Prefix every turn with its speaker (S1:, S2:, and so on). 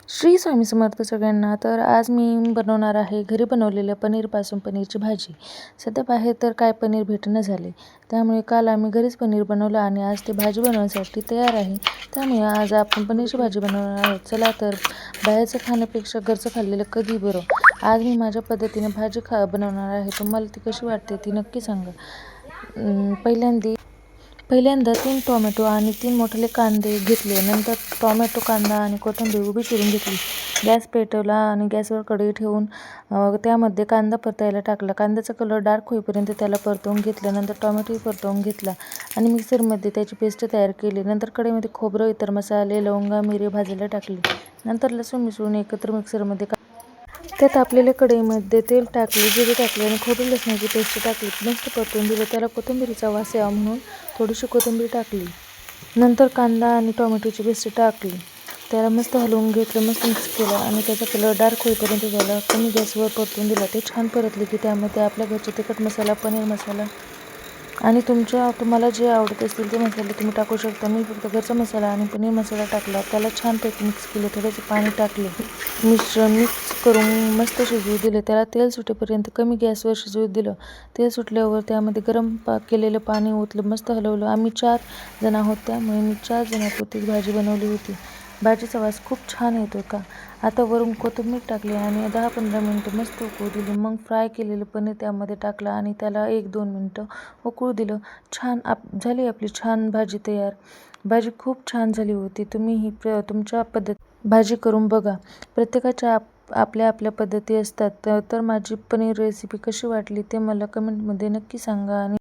S1: श्री स्वामी समर्थ सगळ्यांना. तर आज मी बनवणार आहे घरी बनवलेल्या पनीरपासून पनीरची भाजी. सध्या बाहेर तर काय पनीर भेटणं झाले, त्यामुळे काल आम्ही घरीच पनीर बनवलं आणि आज ते भाजी बनवण्यासाठी तयार आहे. त्यामुळे आज आपण पनीरची भाजी बनवणार आहोत. चला तर, बाहेरचं खाण्यापेक्षा घरचं खाल्लेलं कधी बरं. आज मी माझ्या पद्धतीने भाजी बनवणार आहे. तुम्हाला ती कशी वाटते ती नक्की सांगा. पहिल्यांदा 3 टोमॅटो आणि 3 मोठे कांदे घेतले. नंतर टोमॅटो, कांदा आणि कोथिंबीर उभी चिरून घेतली. गॅस पेटवला आणि गॅसवर कढई ठेवून त्यामध्ये कांदा परतायला टाकला. कांद्याचा कलर डार्क होईपर्यंत त्याला परतवून घेतलं. नंतर टोमॅटोही परतवून घेतला आणि मिक्सरमध्ये त्याची पेस्ट तयार केली. नंतर कढईमध्ये खोबरं, इतर मसाले, लवंगा, मिरे भाजायला टाकली. नंतर लसूण मिसळून एकत्र मिक्सरमध्ये त्यात आपल्याला कढईमध्ये तेल टाकले, जिरे टाकले आणि खोबरं लसणाची पेस्ट टाकली. मस्त परतून दिलं. त्याला कोथिंबीरीचा वास यावा म्हणून थोडीशी कोथिंबीर टाकली. नंतर कांदा आणि टोमॅटोची पेस्ट टाकली. त्याला मस्त हलवून घेतलं, मस्त मिक्स केलं आणि त्याचा कलर डार्क होईपर्यंत त्याला कमी गॅसवर परतून दिला. ते छान परतले की त्यामध्ये आपल्या घरचे तिखट मसाला, पनीर मसाला आणि तुम्हाला जे आवडत असतील ते मसाले तुम्ही टाकू शकता. मी फक्त घरचा मसाला आणि पनीर मसाला टाकला. त्याला छानपैकी मिक्स केलं. थोडेसे पाणी टाकले. मिश्रण मिक्स करून मस्त शिजवू दिले. त्याला तेल सुटेपर्यंत कमी गॅसवर शिजवू दिलं. तेल सुटल्यावर त्यामध्ये गरम केलेलं पाणी ओतलं. मस्त हलवलं. आम्ही 4 जण आहोत, त्यामुळे मी 4 जणांपुरती भाजी बनवली होती. भाजीचा वास खूप छान येत होता. आता वरून कोथिंबीर टाकली आणि 10-15 मिनिटं मस्त उकळू दिली. मग फ्राय केलेलं पनीर त्यामध्ये टाकलं आणि त्याला 1-2 मिनिटं उकळू दिलं. झाली आपली छान भाजी तयार. भाजी खूप छान झाली होती. तुम्हीही तुमच्या भाजी करून बघा. प्रत्येकाच्या आपल्या आपल्या पद्धती असतात. तर माझी पनीर रेसिपी कशी वाटली ते मला कमेंटमध्ये नक्की सांगा आणि